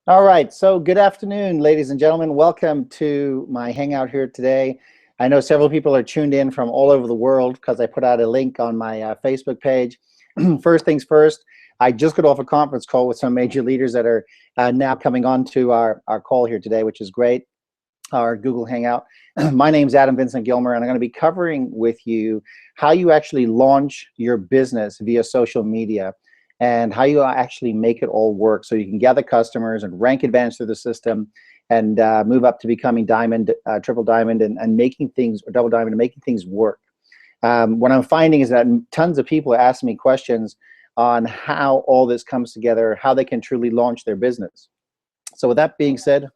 All right, so good afternoon, ladies and gentlemen. Welcome to my hangout here today. I know several people are tuned in from all over the world because I put out a link on my Facebook page. First things first, I just got off a conference call with some major leaders that are now coming on to our call here today, which is great, our Google Hangout. My name's Vincent Gilmer, and I'm going to be covering with you how you actually launch your business via social media and how you actually make it all work so you can gather customers and rank advantage through the system and move up to becoming diamond, triple diamond, and making things, or double diamond, and making things work. What I'm finding is that tons of people are asking me questions on how all this comes together, how they can truly launch their business. So with that being said,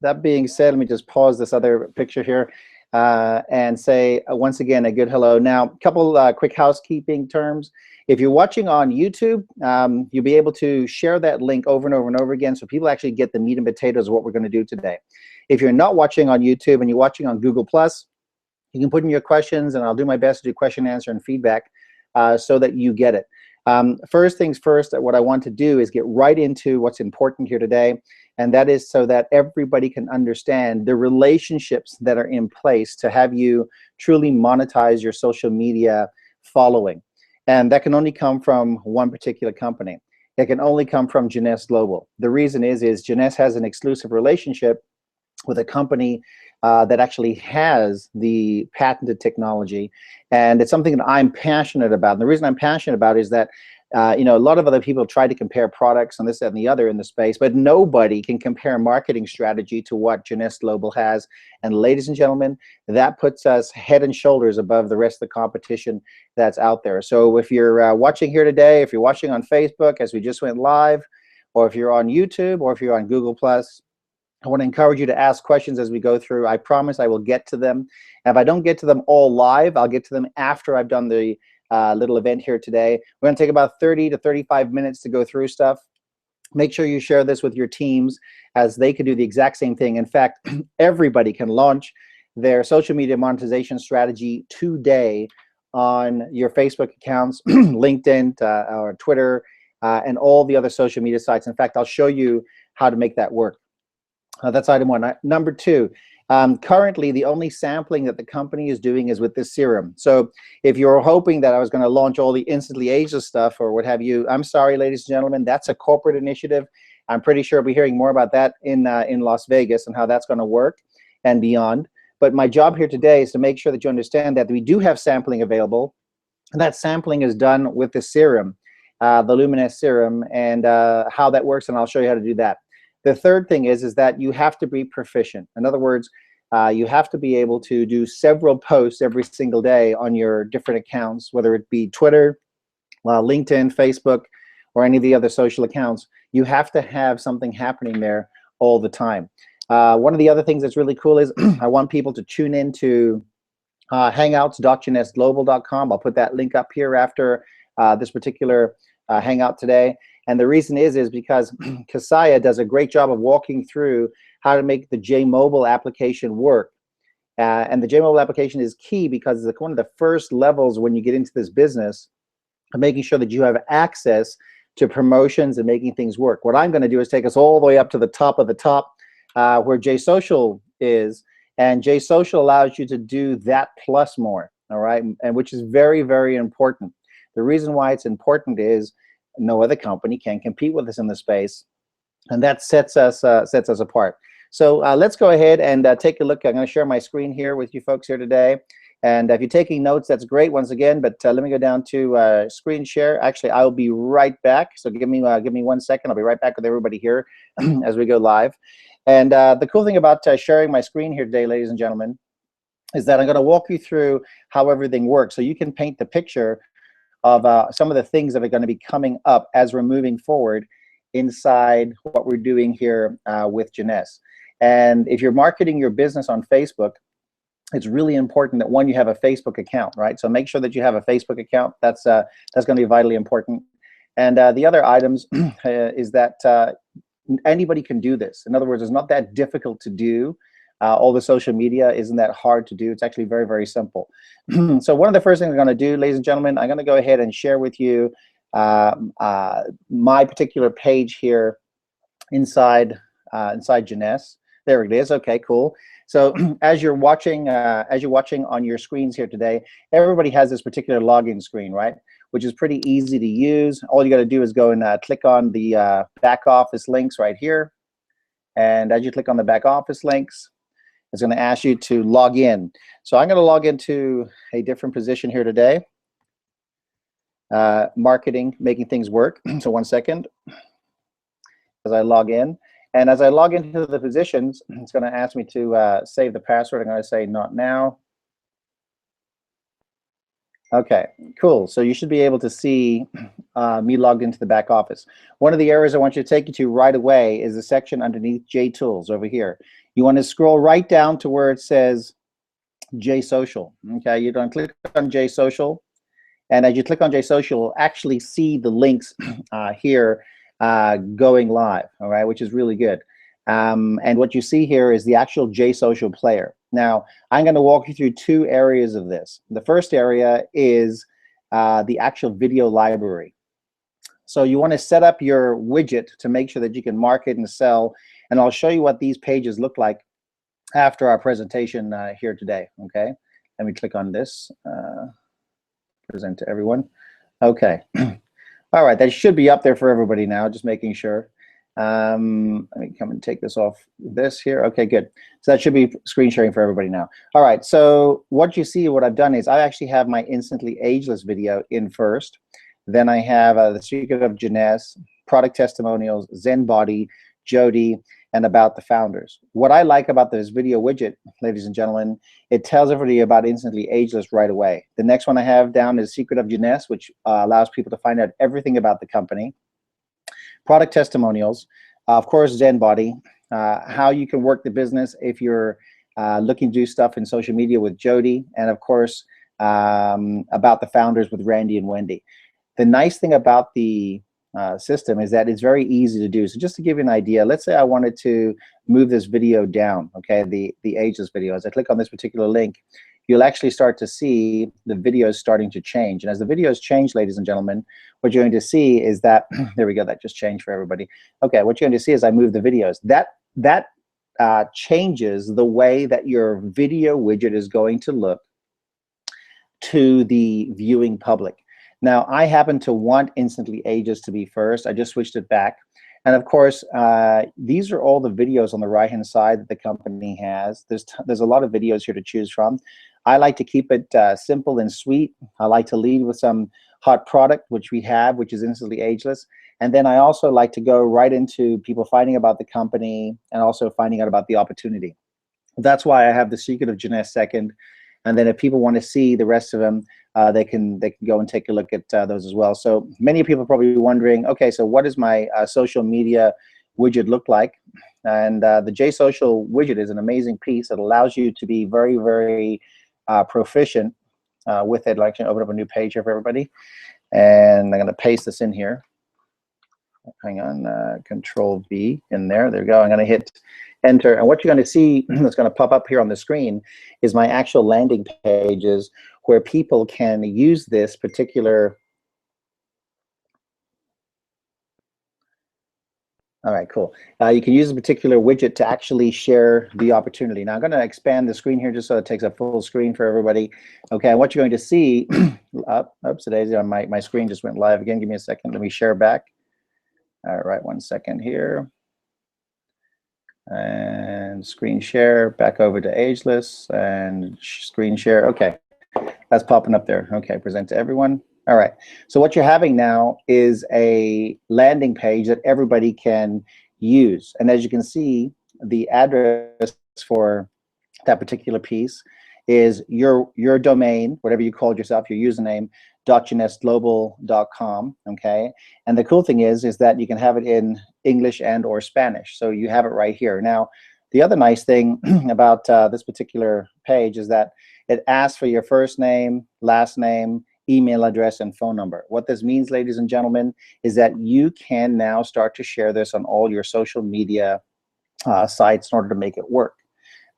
let me just pause this other picture here and say once again a good hello. Now, a couple quick housekeeping terms. If you're watching on YouTube, you'll be able to share that link over and over and over again so people actually get the meat and potatoes of what we're going to do today. If you're not watching on YouTube and you're watching on Google+, you can put in your questions and I'll do my best to do question, answer, and feedback so that you get it. First things first, what I want to do is get right into what's important here today, and that is so that everybody can understand the relationships that are in place to have you truly monetize your social media following. And that can only come from one particular company. It can only come from Jeunesse Global. The reason is Jeunesse has an exclusive relationship with a company that actually has the patented technology, and it's something that I'm passionate about. And the reason I'm passionate about it is that a lot of other people try to compare products and this, that, and the other in the space, but nobody can compare marketing strategy to what Jeunesse Global has. And ladies and gentlemen, that puts us head and shoulders above the rest of the competition that's out there. So if you're watching here today, if you're watching on Facebook as we just went live, or if you're on YouTube, or if you're on Google+, I want to encourage you to ask questions as we go through. I promise I will get to them. And if I don't get to them all live, I'll get to them after I've done the little event here today. We're going to take about 30 to 35 minutes to go through stuff. Make sure you share this with your teams as they can do the exact same thing. In fact, everybody can launch their social media monetization strategy today on your Facebook accounts, LinkedIn, or Twitter, and all the other social media sites. In fact, I'll show you how to make that work. That's item one. Number two, currently the only sampling that the company is doing is with this serum. So if you're hoping that I was going to launch all the instantly ageless stuff or what have you, I'm sorry, ladies and gentlemen, that's a corporate initiative. I'm pretty sure we'll be hearing more about that in Las Vegas and how that's going to work and beyond. But my job here today is to make sure that you understand that we do have sampling available, and that sampling is done with the serum, the Luminous serum, and how that works, and I'll show you how to do that. The third thing is that you have to be proficient. In other words, you have to be able to do several posts every single day on your different accounts, whether it be Twitter, LinkedIn, Facebook, or any of the other social accounts. You have to have something happening there all the time. One of the other things that's really cool is I want people to tune into hangouts.Jeunesse.global.com. I'll put that link up here after this particular hangout today. And the reason is because Kasaya does a great job of walking through how to make the J-Mobile application work. And the J-Mobile application is key because it's one of the first levels when you get into this business of making sure that you have access to promotions and making things work. What I'm going to do is take us all the way up to the top of the top where Jsocial is. And Jsocial allows you to do that plus more, all right, and which is very, very important. The reason why it's important is no other company can compete with us in the space, and that sets us apart. So let's go ahead and take a look. I'm going to share my screen here with you folks here today, and if you're taking notes, that's great once again. But let me go down to screen share. Actually, I'll be right back. So give me 1 second. I'll be right back with everybody here as we go live. And the cool thing about sharing my screen here today, ladies and gentlemen, is that I'm going to walk you through how everything works, so you can paint the picture of some of the things that are going to be coming up as we're moving forward inside what we're doing here with Jeunesse. And if you're marketing your business on Facebook, it's really important that, one, you have a Facebook account, right? So make sure that you have a Facebook account. That's going to be vitally important. And the other items is that anybody can do this. In other words, it's not that difficult to do. All the social media isn't that hard to do. It's actually very, very simple. So one of the first things I'm going to do, ladies and gentlemen, I'm going to go ahead and share with you my particular page here inside inside Jeunesse. There it is. Okay, cool. So as you're watching on your screens here today, everybody has this particular login screen, right? Which is pretty easy to use. All you got to do is go and click on the back office links right here. And as you click on the back office links, it's going to ask you to log in. So I'm going to log into a different position here today. Marketing, making things work. So one second as I log in. And as I log into the positions, it's going to ask me to save the password. I'm going to say not now. Okay, cool. So you should be able to see me logged into the back office. One of the areas I want you to take you to right away is the section underneath J-Tools over here. You want to scroll right down to where it says Jsocial. Okay, you're going to click on Jsocial. And as you click on Jsocial, you'll actually see the links here going live, all right, which is really good. And what you see here is the actual Jsocial player. Now, I'm going to walk you through two areas of this. The first area is the actual video library. So you want to set up your widget to make sure that you can market and sell. And I'll show you what these pages look like after our presentation here today, okay? Let me click on this, present to everyone. Okay. All right, that should be up there for everybody now, just making sure. Let me come and take this off this here. Okay, good. So that should be screen sharing for everybody now. All right, so what you see, what I've done is I actually have my Instantly Ageless video in first. Then I have the Secret of Jeunesse, product testimonials, Zen Body, Jody, and about the founders. What I like about this video widget, ladies and gentlemen, it tells everybody about Instantly Ageless right away. The next one I have down is Secret of Jeunesse, which allows people to find out everything about the company. Product testimonials, of course, Zen Body, how you can work the business if you're looking to do stuff in social media with Jody, and of course, about the founders with Randy and Wendy. The nice thing about the system is that it's very easy to do. So just to give you an idea, let's say I wanted to move this video down, okay, the ageless video. As I click on this particular link, you'll actually start to see the videos starting to change. And as the videos change, ladies and gentlemen, what you're going to see is that, there we go, that just changed for everybody. Okay, what you're going to see is I move the videos. That changes the way that your video widget is going to look to the viewing public. Now, I happen to want Instantly Ageless to be first. I just switched it back. And of course, these are all the videos on the right-hand side that the company has. There's a lot of videos here to choose from. I like to keep it simple and sweet. I like to lead with some hot product, which we have, which is Instantly Ageless. And then I also like to go right into people finding about the company and also finding out about the opportunity. That's why I have the Secret of Jeunesse second. And then if people want to see the rest of them, they can go and take a look at those as well. So many people are probably wondering, okay, so what does my social media widget look like? And the Jsocial widget is an amazing piece that allows you to be very, very proficient with it. I'd like to open up a new page here for everybody. And I'm going to paste this in here. Hang on, Control V in there. There we go. I'm going to hit enter. And what you're going to see that's going to pop up here on the screen is my actual landing pages where people can use this particular. All right, cool. You can use a particular widget to actually share the opportunity. Now I'm going to expand the screen here just so it takes a full screen for everybody. Okay, what you're going to see, oops, today's my screen just went live again. Give me a second. Let me share back. All right, 1 second here. And screen share back over to Ageless and screen share. Okay, that's popping up there. Okay, present to everyone. All right, so what you're having now is a landing page that everybody can use. And as you can see, the address for that particular piece is your domain, whatever you called yourself, your username, .Jeunesse.global.com, okay? And the cool thing is that you can have it in English and or Spanish, so you have it right here. Now, the other nice thing about this particular page is that it asks for your first name, last name, email address, and phone number. What this means, ladies and gentlemen, is that you can now start to share this on all your social media sites in order to make it work.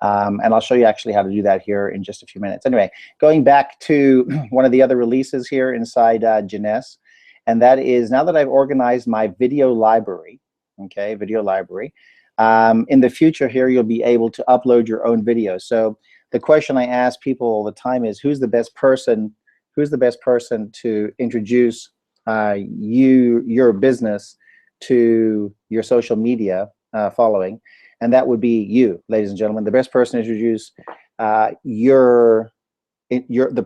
And I'll show you actually how to do that here in just a few minutes. Anyway, going back to one of the other releases here inside Jeunesse, and that is now that I've organized my video library, okay, video library. In the future here, you'll be able to upload your own videos. So the question I ask people all the time is, who's the best person to introduce your business to your social media following? And that would be you, ladies and gentlemen. The best person to introduce the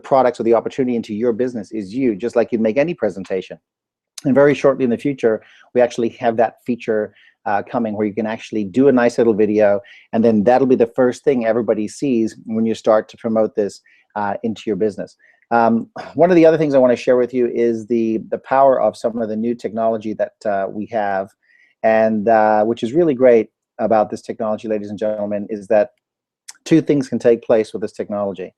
products or the opportunity into your business is you, just like you'd make any presentation. And very shortly in the future, we actually have that feature coming where you can actually do a nice little video, and then that'll be the first thing everybody sees when you start to promote this into your business. One of the other things I want to share with you is the power of some of the new technology that we have, and which is really great about this technology, ladies and gentlemen, is that two things can take place with this technology.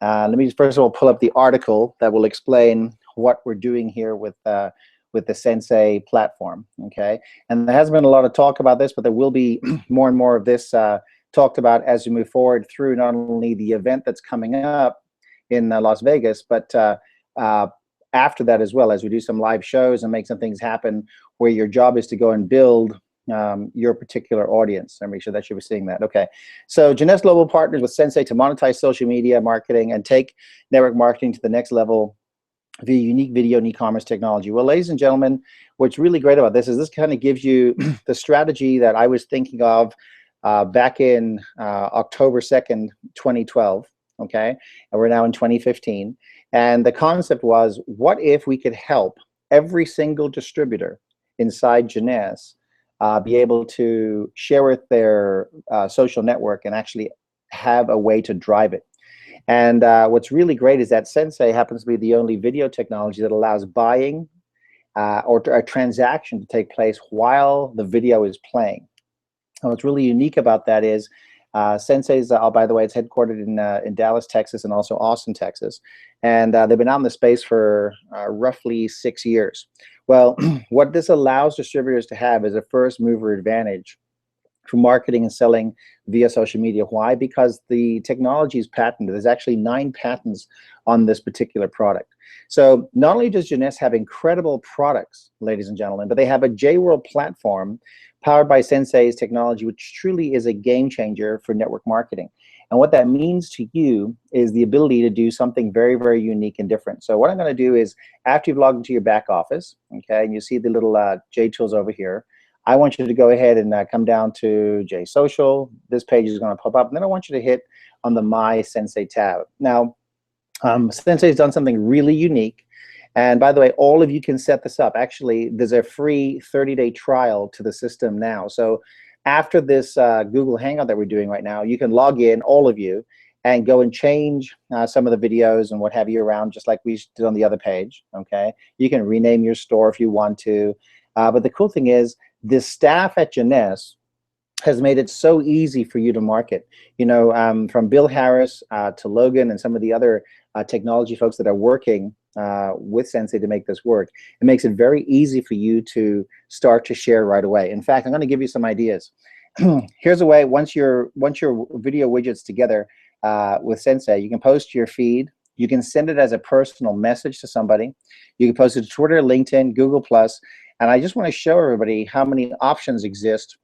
Let me first of all pull up the article that will explain what we're doing here with the Sensei platform, okay? And there hasn't been a lot of talk about this, but there will be more and more of this talked about as we move forward through not only the event that's coming up in Las Vegas, but after that as well, as we do some live shows and make some things happen where your job is to go and build your particular audience. And make sure that you were seeing that. Okay, so Jeunesse Global partners with Sensei to monetize social media marketing and take network marketing to the next level via unique video and e-commerce technology. Well, ladies and gentlemen, what's really great about this is this kind of gives you the strategy that I was thinking of back in October 2nd, 2012, okay? And we're now in 2015. And the concept was, what if we could help every single distributor inside Jeunesse be able to share with their social network and actually have a way to drive it. And what's really great is that Sensei happens to be the only video technology that allows buying or a transaction to take place while the video is playing. And what's really unique about that is Sensei's, by the way, it's headquartered in Dallas, Texas, and also Austin, Texas. And they've been out in the space for roughly 6 years. Well, what this allows distributors to have is a first mover advantage for marketing and selling via social media. Why? Because the technology is patented. There's actually 9 patents on this particular product. So not only does Jeunesse have incredible products, ladies and gentlemen, but they have a Jworld platform powered by Sensei's technology, which truly is a game changer for network marketing. And what that means to you is the ability to do something very, very unique and different. So what I'm going to do is, after you've logged into your back office, okay, and you see the little J tools over here, I want you to go ahead and come down to Jsocial. This page is going to pop up, and then I want you to hit on the My Sensei tab. Now, Sensei has done something really unique. And by the way, all of you can set this up. Actually, there's a free 30-day trial to the system now. So after this Google Hangout that we're doing right now, you can log in, all of you, and go and change some of the videos and what have you around, just like we did on the other page, okay? You can rename your store if you want to. But the cool thing is, the staff at Jeunesse has made it so easy for you to market. You know, from Bill Harris to Logan and some of the other technology folks that are working with Sensei to make this work, it makes it very easy for you to start to share right away. In fact, I'm going to give you some ideas. Here's a way, once your video widget's together with Sensei, you can post to your feed. You can send it as a personal message to somebody. You can post it to Twitter, LinkedIn, Google+. And I just want to show everybody how many options exist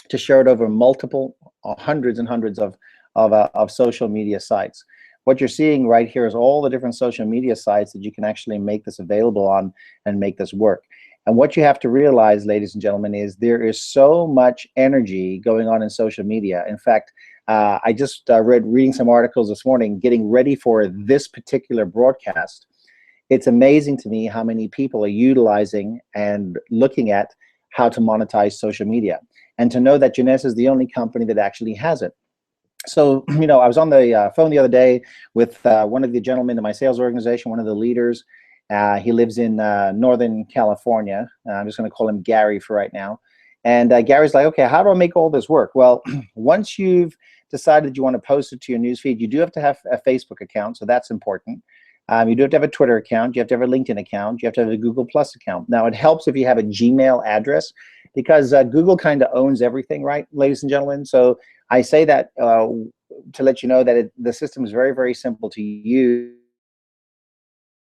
to share it over multiple, hundreds and hundreds of social media sites. What you're seeing right here is all the different social media sites that you can actually make this available on and make this work. And what you have to realize, ladies and gentlemen, is there is so much energy going on in social media. In fact, I just reading some articles this morning, getting ready for this particular broadcast. It's amazing to me how many people are utilizing and looking at how to monetize social media. And to know that Jeunesse is the only company that actually has it. So, you know, I was on the phone the other day with one of the gentlemen in my sales organization, one of the leaders. He lives in Northern California. I'm just going to call him Gary for right now. And Gary's like, okay, how do I make all this work? Well, once you've decided you want to post it to your newsfeed, you do have to have a Facebook account, so that's important. You do have to have a Twitter account. You have to have a LinkedIn account. You have to have a Google Plus account. Now, it helps if you have a Gmail address, because Google kind of owns everything, right, ladies and gentlemen? So I say that to let you know that the system is very, very simple to use.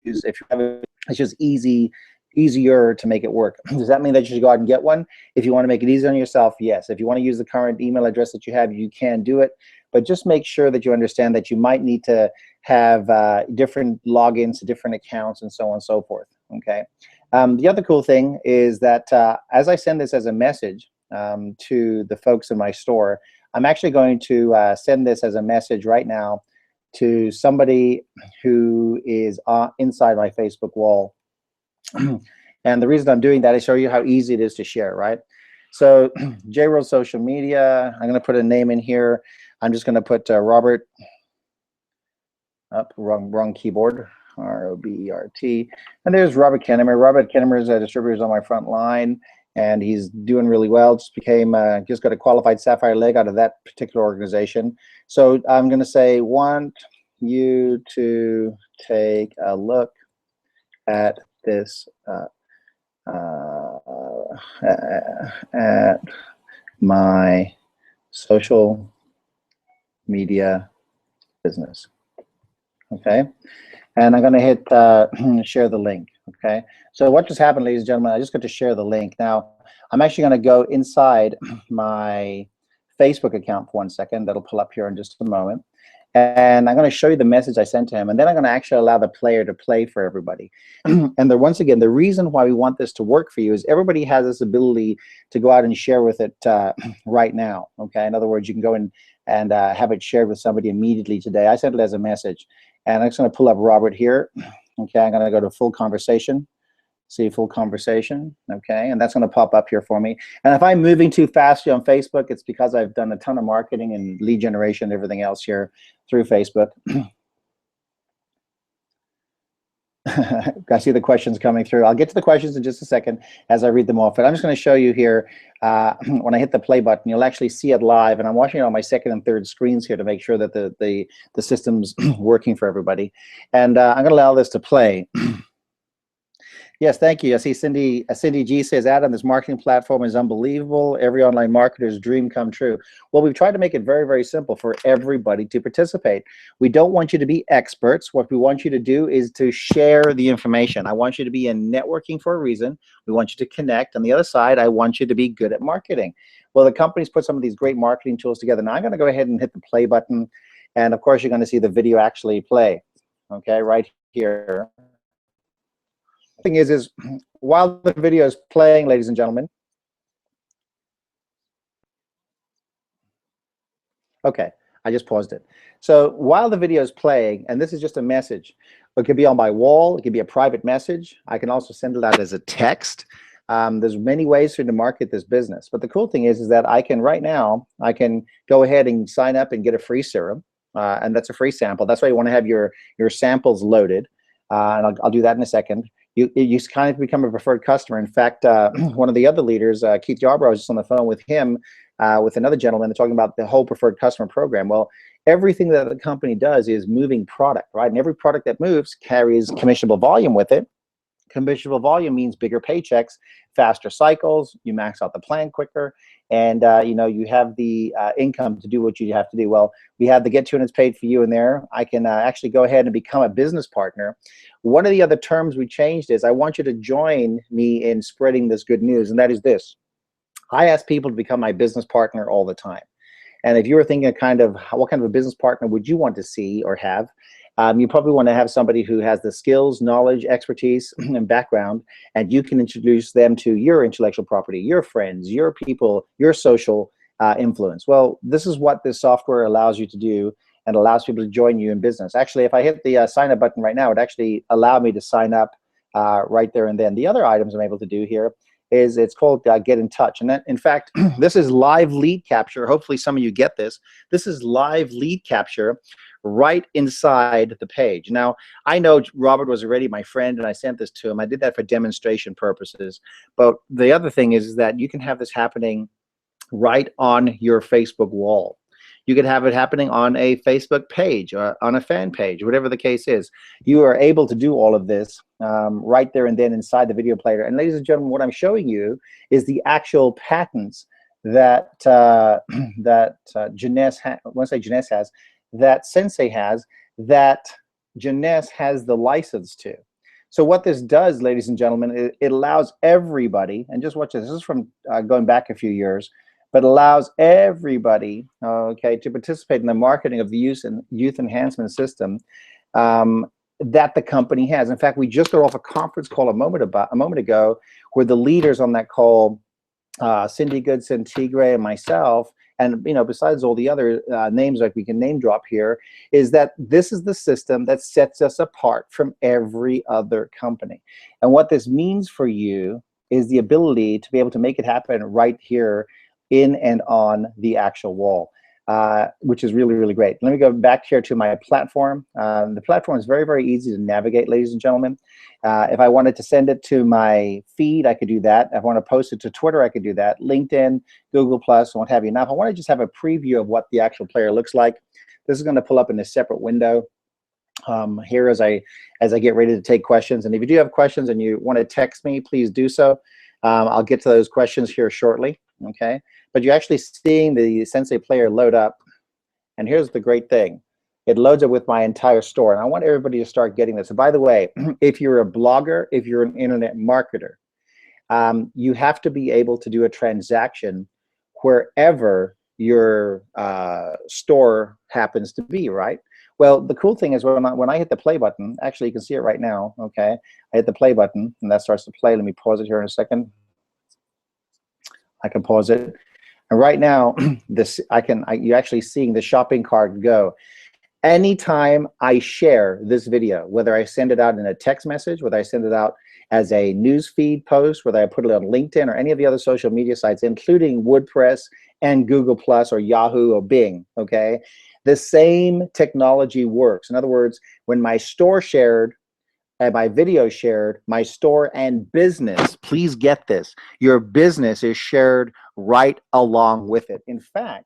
If you have it's just easy easier to make it work. Does that mean that you should go out and get one? If you want to make it easy on yourself, yes. If you want to use the current email address that you have, you can do it. But just make sure that you understand that you might need to have different logins to different accounts and so on and so forth, okay? The other cool thing is that as I send this as a message to the folks in my store, I'm actually going to send this as a message right now to somebody who is inside my Facebook wall. And the reason I'm doing that is show you how easy it is to share, right? So Jworld social media, I'm going to put a name in here. I'm just going to put Robert, wrong keyboard, R-O-B-E-R-T. And there's Robert Kennemer. Robert Kennemer is a distributor on my front line, and he's doing really well. Just got a qualified Sapphire leg out of that particular organization. So I'm going to say, want you to take a look at this at my social media business, okay? And I'm going to hit share the link, okay? So what just happened, ladies and gentlemen, I just got to share the link. Now, I'm actually going to go inside my Facebook account for 1 second. That'll pull up here in just a moment. And I'm going to show you the message I sent to him, and then I'm going to actually allow the player to play for everybody. And once again, the reason why we want this to work for you is everybody has this ability to go out and share with it right now, okay? In other words, you can go in and have it shared with somebody immediately today. I sent it as a message, and I'm just going to pull up Robert here. Okay, I'm going to go to full conversation. See full conversation, okay, and that's going to pop up here for me. And if I'm moving too fast on Facebook, it's because I've done a ton of marketing and lead generation and everything else here through Facebook. I see the questions coming through. I'll get to the questions in just a second as I read them off. But I'm just going to show you here, when I hit the play button, you'll actually see it live. And I'm watching it on my second and third screens here to make sure that the system's working for everybody. And I'm going to allow this to play. Yes, thank you. I see Cindy G says, Adam, this marketing platform is unbelievable. Every online marketer's dream come true. Well, we've tried to make it very, very simple for everybody to participate. We don't want you to be experts. What we want you to do is to share the information. I want you to be in networking for a reason. We want you to connect. On the other side, I want you to be good at marketing. Well, the company's put some of these great marketing tools together. Now I'm going to go ahead and hit the play button. And of course, you're going to see the video actually play, okay, right here. Thing is while the video is playing, ladies and gentlemen, okay, I just paused it. So while the video is playing, and this is just a message, it could be on my wall, it could be a private message. I can also send it out as a text. There's many ways to market this business, but the cool thing is that I can right now, I can go ahead and sign up and get a free serum, and that's a free sample. That's why you want to have your samples loaded, and I'll do that in a second. You kind of become a preferred customer. In fact, one of the other leaders, Keith Yarbrough, I was just on the phone with him, with another gentleman. They're talking about the whole preferred customer program. Well, everything that the company does is moving product, right? And every product that moves carries commissionable volume with it. Commissionable volume means bigger paychecks, faster cycles, you max out the plan quicker, and you know, you have the income to do what you have to do. Well, we have the Get 2 Units Paid for You in there. I can actually go ahead and become a business partner. One of the other terms we changed is I want you to join me in spreading this good news, and that is this. I ask people to become my business partner all the time. And if you were thinking what kind of a business partner would you want to see or have, you probably want to have somebody who has the skills, knowledge, expertise, and background, and you can introduce them to your intellectual property, your friends, your people, your social influence. Well, this is what this software allows you to do, and allows people to join you in business. Actually, if I hit the sign up button right now, it actually allowed me to sign up right there and then. The other items I'm able to do here is it's called Get in Touch. And that, in fact, this is live lead capture. Hopefully some of you get this. This is live lead capture right inside the page. Now, I know Robert was already my friend, and I sent this to him. I did that for demonstration purposes. But the other thing is that you can have this happening right on your Facebook wall. You could have it happening on a Facebook page or on a fan page, whatever the case is. You are able to do all of this right there and then inside the video player. And ladies and gentlemen, what I'm showing you is the actual patents that Jeunesse has, that Sensei has, that Jeunesse has the license to. So what this does, ladies and gentlemen, it allows everybody, and just watch this, this is from going back a few years, but allows everybody, okay, to participate in the marketing of the youth enhancement system that the company has. In fact, we just got off a conference call a moment ago, where the leaders on that call, Cindy Goodson, Tigre, and myself, and besides all the other names like we can name drop here, is that this is the system that sets us apart from every other company. And what this means for you is the ability to be able to make it happen right here in and on the actual wall, which is really, really great. Let me go back here to my platform. The platform is very, very easy to navigate, ladies and gentlemen. If I wanted to send it to my feed, I could do that. If I want to post it to Twitter, I could do that. LinkedIn, Google Plus, and what have you. Now, if I want to just have a preview of what the actual player looks like, this is going to pull up in a separate window here as I get ready to take questions. And if you do have questions and you want to text me, please do so. I'll get to those questions here shortly. Okay, but you're actually seeing the Sensei player load up, and here's the great thing. It loads it with my entire store, and I want everybody to start getting this. And by the way, if you're a blogger, if you're an internet marketer, you have to be able to do a transaction wherever your store happens to be, right? Well, the cool thing is when I hit the play button, actually you can see it right now, okay? I hit the play button, and that starts to play. Let me pause it here in a second. I can pause it. And right now, you're actually seeing the shopping cart go. Anytime I share this video, whether I send it out in a text message, whether I send it out as a news feed post, whether I put it on LinkedIn or any of the other social media sites, including WordPress and Google Plus or Yahoo or Bing, okay, the same technology works. In other words, when my store shared, my video shared, my store and business, please get this, your business is shared right along with it. In fact,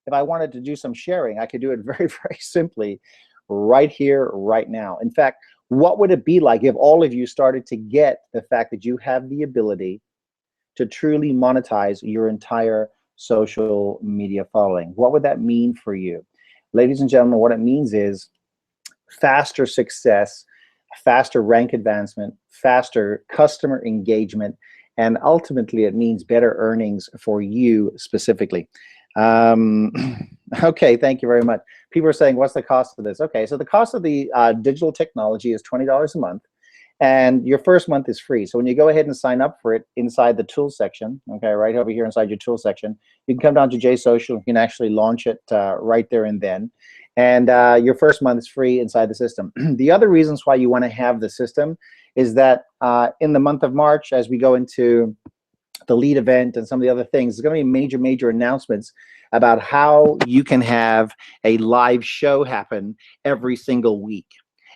if I wanted to do some sharing, I could do it very, very simply right here, right now. In fact, what would it be like if all of you started to get the fact that you have the ability to truly monetize your entire social media following? What would that mean for you? Ladies and gentlemen, what it means is faster success, faster rank advancement, faster customer engagement, and ultimately it means better earnings for you specifically. Okay, thank you very much. People are saying, what's the cost of this? Okay, so the cost of the digital technology is $20 a month, and your first month is free. So when you go ahead and sign up for it inside the tool section, okay, right over here inside your tool section, you can come down to Jsocial. You can actually launch it right there and then. And your first month is free inside the system. The other reasons why you want to have the system is that in the month of March, as we go into the lead event and some of the other things, there's going to be major announcements about how you can have a live show happen every single week.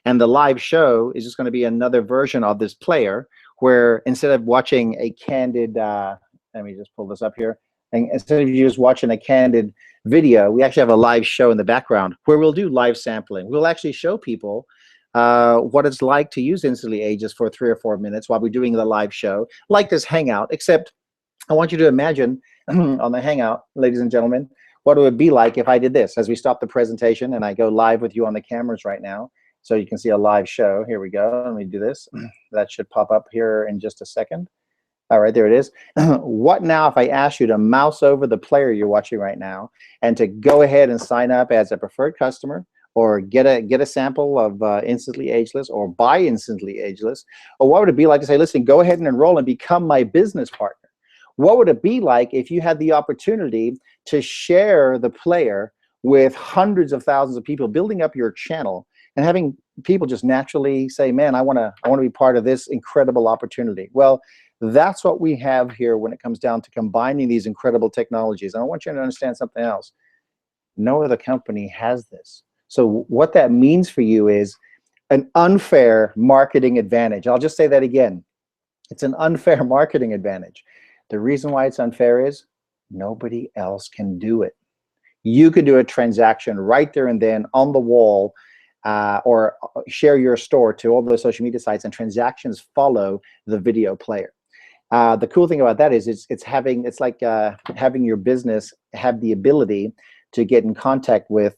And the live show is just going to be another version of this player where instead of watching a candid, let me just pull this up here, and instead of you just watching a candid video, we actually have a live show in the background where we'll do live sampling. We'll actually show people what it's like to use Instantly Ageless for 3 or 4 minutes while we're doing the live show, like this Hangout, except I want you to imagine on the Hangout, ladies and gentlemen, what it would be like if I did this as we stop the presentation and I go live with you on the cameras right now. So you can see a live show. Here we go. Let me do this. That should pop up here in just a second. All right, there it is. What now if I ask you to mouse over the player you're watching right now and to go ahead and sign up as a preferred customer, or get a sample of Instantly Ageless, or buy Instantly Ageless? Or what would it be like to say, listen, go ahead and enroll and become my business partner? What would it be like if you had the opportunity to share the player with hundreds of thousands of people, building up your channel and having people just naturally say, man, I want to be part of this incredible opportunity? Well, that's what we have here when it comes down to combining these incredible technologies. And I want you to understand something else. No other company has this. So what that means for you is an unfair marketing advantage. I'll just say that again. It's an unfair marketing advantage. The reason why it's unfair is nobody else can do it. You could do a transaction right there and then on the wall, or share your store to all the social media sites, and transactions follow the video player. The cool thing about that is it's like having your business have the ability to get in contact with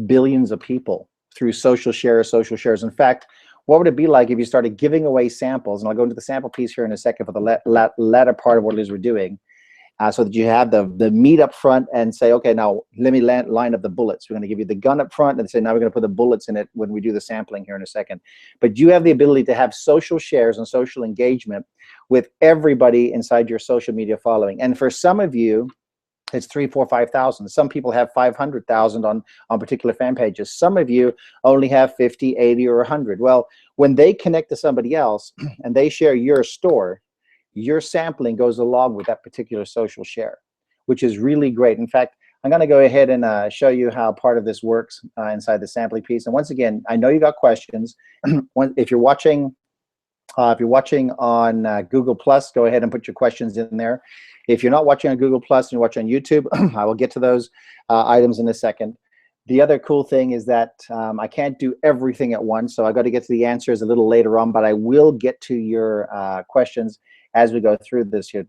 billions of people through social shares. In fact, what would it be like if you started giving away samples? And I'll go into the sample piece here in a second for the latter part of what it is we're doing, so that you have the meat up front and say, okay, now let me line up the bullets. We're going to give you the gun up front and say, now we're going to put the bullets in it when we do the sampling here in a second. But you have the ability to have social shares and social engagement with everybody inside your social media following. And for some of you, it's 3, 4, 5,000. Some people have 500,000 on particular fan pages. Some of you only have 50, 80, or 100. Well, when they connect to somebody else and they share your store, your sampling goes along with that particular social share, which is really great. In fact, I'm going to go ahead and show you how part of this works inside the sampling piece. And once again, I know you got questions. If you're watching on Google Plus, go ahead and put your questions in there. If you're not watching on Google Plus and you're watching on YouTube, I will get to those items in a second. The other cool thing is that I can't do everything at once, so I got to get to the answers a little later on, but I will get to your questions as we go through this here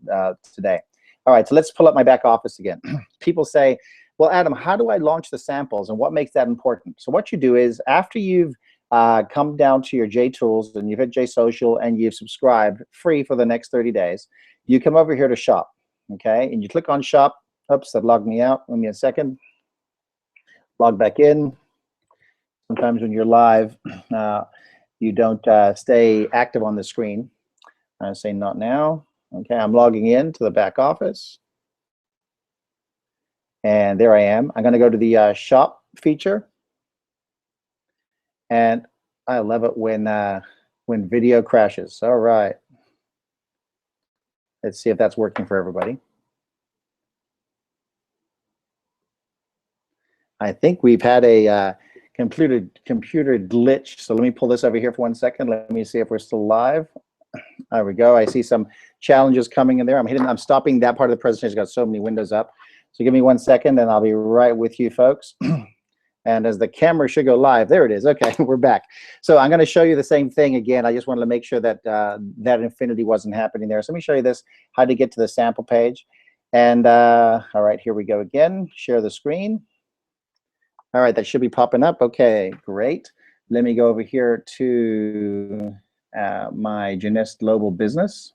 today. All right, so let's pull up my back office again. People say, well, Adam, how do I launch the samples and what makes that important? So what you do is after you've come down to your JTools and you've hit Jsocial and you've subscribed free for the next 30 days, you come over here to shop, okay? And you click on shop. Oops, that logged me out. Give me a second. Log back in. Sometimes when you're live, you don't stay active on the screen. I say not now. Okay, I'm logging in to the back office. And there I am. I'm going to go to the shop feature. And I love it when video crashes. All right. Let's see if that's working for everybody. I think we've had a computer glitch. So let me pull this over here for 1 second. Let me see if we're still live. There we go. I see some challenges coming in there. I'm stopping that part of the presentation. It's got so many windows up. So give me 1 second and I'll be right with you folks. And as the camera should go live, there it is. Okay, we're back. So I'm going to show you the same thing again. I just wanted to make sure that that infinity wasn't happening there. So let me show you this, how to get to the sample page. And all right, here we go again. Share the screen. All right, that should be popping up. Okay, great. Let me go over here to my Jeunesse Global Business.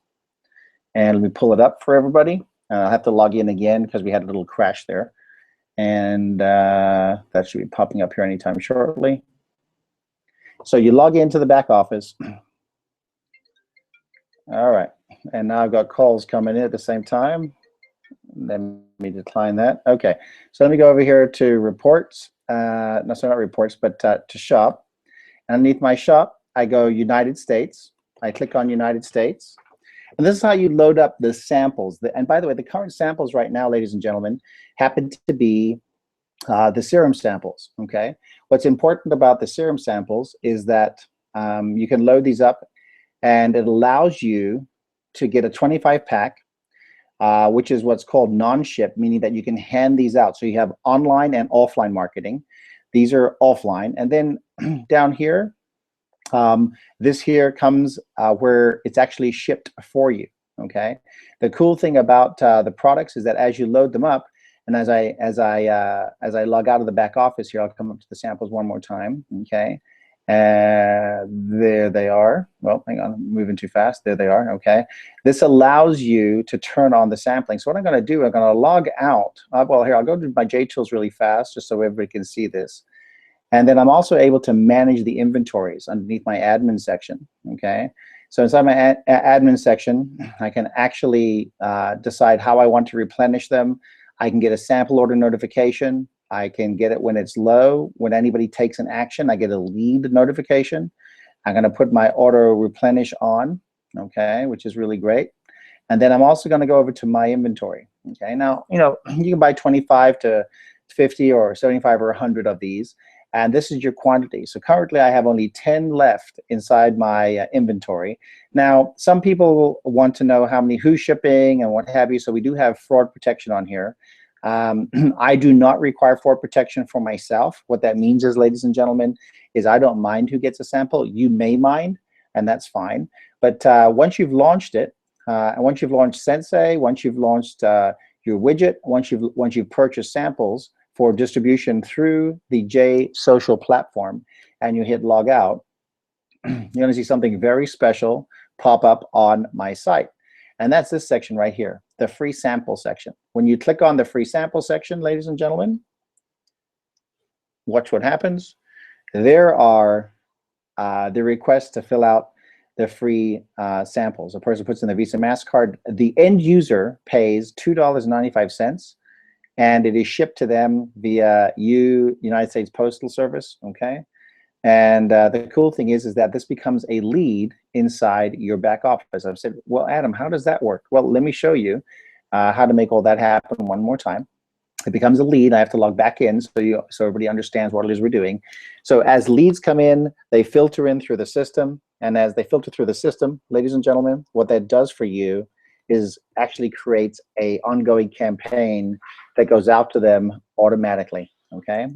And let me pull it up for everybody. I'll have to log in again because we had a little crash there. And that should be popping up here anytime shortly. So you log into the back office. All right, and now I've got calls coming in at the same time. Let me decline that. Okay, so let me go over here to reports. No, sorry, not reports, but to shop. Underneath my shop, I go United States. I click on United States. And this is how you load up the samples. And by the way, the current samples right now, ladies and gentlemen, happen to be the serum samples, okay? What's important about the serum samples is that you can load these up and it allows you to get a 25 pack, which is what's called non-ship, meaning that you can hand these out. So you have online and offline marketing. These are offline. And then down here, this here comes where it's actually shipped for you, okay? The cool thing about the products is that as you load them up, and as I log out of the back office here, I'll come up to the samples one more time, okay? There they are. Well, hang on, I'm moving too fast. There they are, okay? This allows you to turn on the sampling. So what I'm gonna do, I'm gonna log out. Well, here, I'll go to my JTools really fast just so everybody can see this. And then I'm also able to manage the inventories underneath my admin section, okay? So inside my admin section, I can actually decide how I want to replenish them. I can get a sample order notification. I can get it when it's low. When anybody takes an action, I get a lead notification. I'm gonna put my auto replenish on, okay, which is really great. And then I'm also gonna go over to my inventory, okay? Now, you know, you can buy 25 to 50 or 75 or 100 of these. And this is your quantity. So currently I have only 10 left inside my inventory. Now, some people want to know how many, who's shipping and what have you. So we do have fraud protection on here. I do not require fraud protection for myself. What that means is, ladies and gentlemen, is I don't mind who gets a sample. You may mind, and that's fine. But once you've launched it, and once you've launched Sensei, once you've launched your widget, once you've purchased samples for distribution through the Jsocial platform, and you hit log out, you're going to see something very special pop up on my site. And that's this section right here, the free sample section. When you click on the free sample section, ladies and gentlemen, watch what happens. There are the requests to fill out the free samples. A person puts in the Visa MasterCard. The end user pays $2.95, and it is shipped to them via United States Postal Service, okay? And the cool thing is that this becomes a lead inside your back office. I've said, well, Adam, how does that work? Well, let me show you how to make all that happen one more time. It becomes a lead. I have to log back in so everybody understands what it is we're doing. So as leads come in, they filter in through the system. And as they filter through the system, ladies and gentlemen, what that does for you is actually creates a ongoing campaign that goes out to them automatically, okay?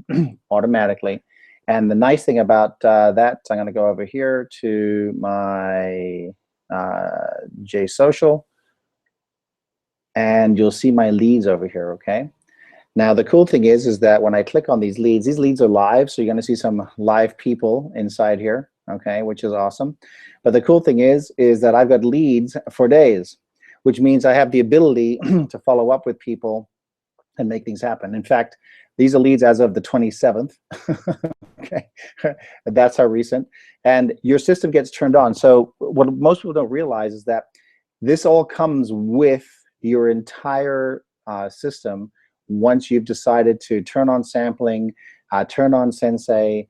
Automatically. And the nice thing about that, I'm going to go over here to my Jsocial, and you'll see my leads over here, okay? Now, the cool thing is that when I click on these leads are live, so you're going to see some live people inside here, okay, which is awesome. But the cool thing is that I've got leads for days, which means I have the ability to follow up with people and make things happen. In fact, these are leads as of the 27th. Okay, that's how recent. And your system gets turned on. So what most people don't realize is that this all comes with your entire system once you've decided to turn on sampling, turn on Sensei,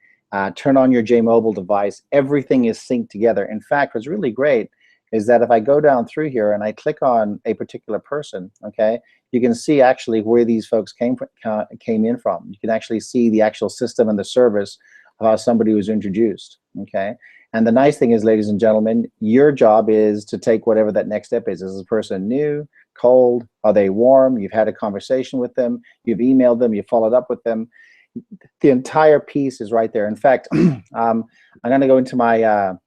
turn on your J-Mobile device. Everything is synced together. In fact, what's really great is that if I go down through here and I click on a particular person, okay, you can see actually where these folks came in from. You can actually see the actual system and the service of how somebody was introduced, okay? And the nice thing is, ladies and gentlemen, your job is to take whatever that next step is. Is this person new, cold, are they warm? You've had a conversation with them, you've emailed them, you followed up with them. The entire piece is right there. In fact, I'm gonna go into my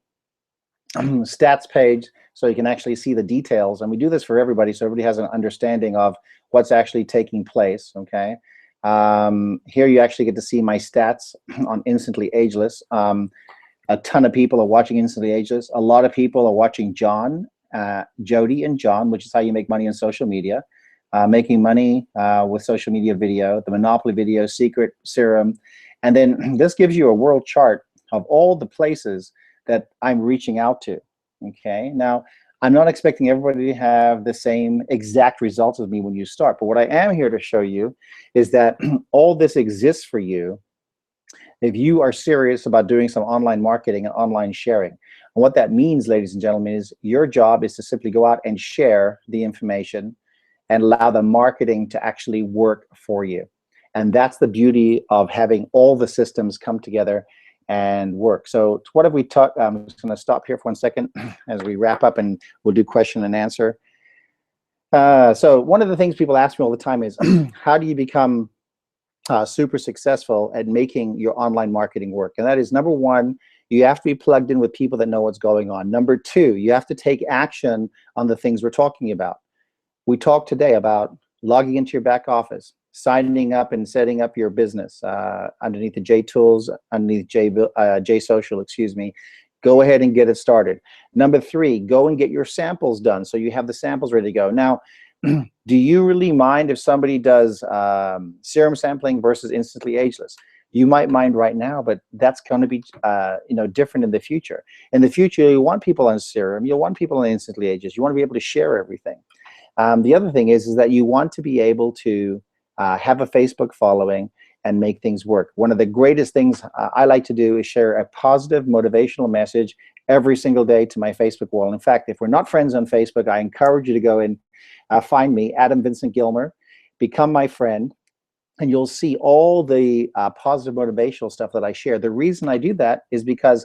stats page so you can actually see the details, and we do this for everybody so everybody has an understanding of what's actually taking place, okay? Here you actually get to see my stats on Instantly Ageless. A ton of people are watching Instantly Ageless. A lot of people are watching Jody and John, which is how you make money on social media, making money with social media video, the Monopoly video, Secret, Serum, and then this gives you a world chart of all the places that I'm reaching out to, okay? Now, I'm not expecting everybody to have the same exact results as me when you start, but what I am here to show you is that all this exists for you if you are serious about doing some online marketing and online sharing. And what that means, ladies and gentlemen, is your job is to simply go out and share the information and allow the marketing to actually work for you. And that's the beauty of having all the systems come together and work. So what have we talked? I'm just going to stop here for 1 second as we wrap up, and we'll do question and answer. So one of the things people ask me all the time is, how do you become super successful at making your online marketing work? And that is, number one, you have to be plugged in with people that know what's going on. Number two, you have to take action on the things we're talking about. We talked today about logging into your back office, signing up and setting up your business underneath the J Tools, underneath Jsocial, excuse me. Go ahead and get it started. Number three, go and get your samples done so you have the samples ready to go. Now, do you really mind if somebody does serum sampling versus Instantly Ageless? You might mind right now, but that's going to be different in the future. In the future, you want people on serum, you want people on Instantly Ageless. You want to be able to share everything. The other thing is that you want to be able to have a Facebook following and make things work. One of the greatest things I like to do is share a positive motivational message every single day to my Facebook wall. In fact, if we're not friends on Facebook, I encourage you to go and find me, Adam Vincent Gilmer, become my friend, and you'll see all the positive motivational stuff that I share. The reason I do that is because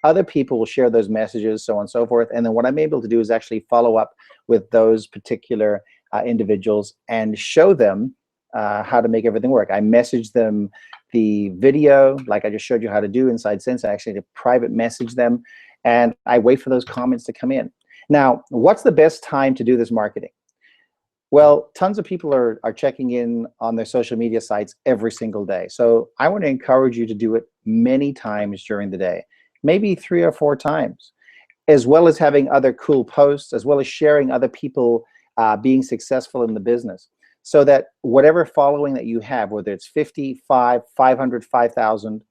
other people will share those messages, so on and so forth, and then what I'm able to do is actually follow up with those particular individuals and show them how to make everything work. I message them the video, like I just showed you how to do inside Sensei. I actually private message them, and I wait for those comments to come in. Now, what's the best time to do this marketing? Well, tons of people are checking in on their social media sites every single day. So I want to encourage you to do it many times during the day. maybe 3 or 4 times, as well as having other cool posts, as well as sharing other people being successful in the business. So that whatever following that you have, whether it's 55, 500, 5,000,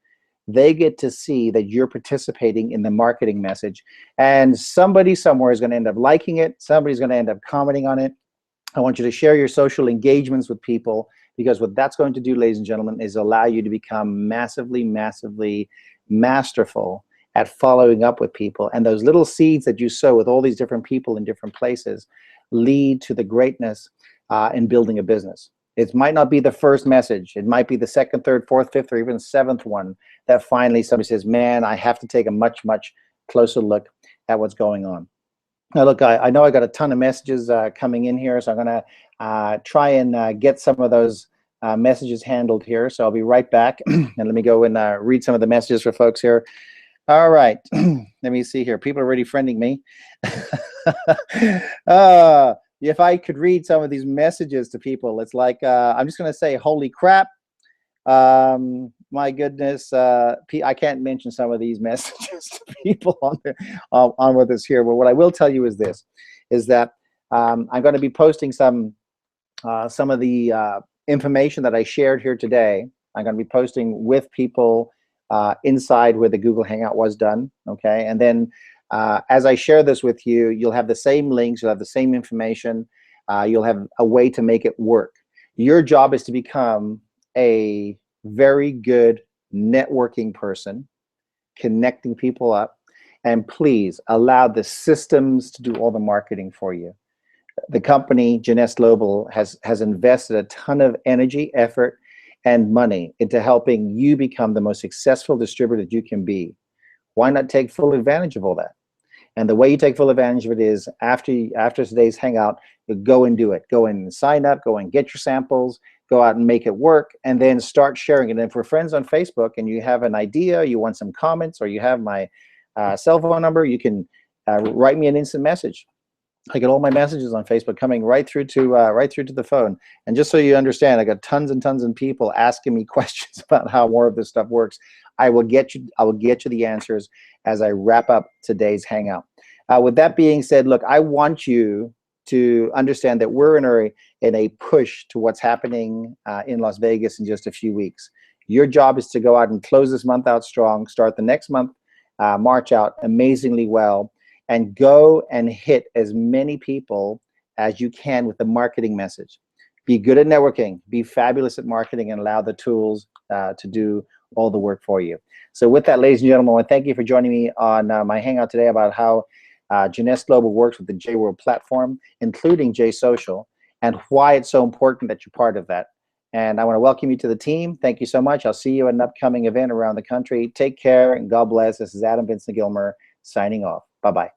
they get to see that you're participating in the marketing message. And somebody somewhere is going to end up liking it. Somebody's going to end up commenting on it. I want you to share your social engagements with people, because what that's going to do, ladies and gentlemen, is allow you to become massively, massively masterful at following up with people. And those little seeds that you sow with all these different people in different places lead to the greatness in building a business. It might not be the first message. It might be the second, third, fourth, fifth, or even seventh one that finally somebody says, man, I have to take a much, much closer look at what's going on. Now, look, I know I got a ton of messages coming in here, so I'm going to try and get some of those messages handled here. So I'll be right back. And let me go and read some of the messages for folks here. All right. Let me see here. People are already friending me. If I could read some of these messages to people, it's like, I'm just going to say, holy crap. My goodness, I can't mention some of these messages to people on with us here. But what I will tell you is this, is that I'm going to be posting some of the information that I shared here today. I'm going to be posting with people inside where the Google Hangout was done, okay? And then as I share this with you, you'll have the same links, you'll have the same information, you'll have a way to make it work. Your job is to become a very good networking person, connecting people up, and please allow the systems to do all the marketing for you. The company, Jeunesse Global, has invested a ton of energy, effort, and money into helping you become the most successful distributor that you can be. Why not take full advantage of all that? And the way you take full advantage of it is after today's hangout, go and do it. Go and sign up, go and get your samples, go out and make it work, and then start sharing it. And if we're friends on Facebook and you have an idea, you want some comments, or you have my cell phone number, you can write me an instant message. I get all my messages on Facebook coming right through to the phone. And just so you understand, I got tons and tons of people asking me questions about how more of this stuff works. I will get you the answers as I wrap up today's hangout. With that being said, look, I want you to understand that we're in a push to what's happening in Las Vegas in just a few weeks. Your job is to go out and close this month out strong, start the next month, March out amazingly well, and go and hit as many people as you can with the marketing message. Be good at networking, be fabulous at marketing, and allow the tools to do all the work for you. So with that, ladies and gentlemen, I want to thank you for joining me on my hangout today about how Jeunesse Global works with the Jworld platform, including Jsocial, and why it's so important that you're part of that. And I want to welcome you to the team. Thank you so much. I'll see you at an upcoming event around the country. Take care and God bless. This is Vincent Gilmer signing off. Bye-bye.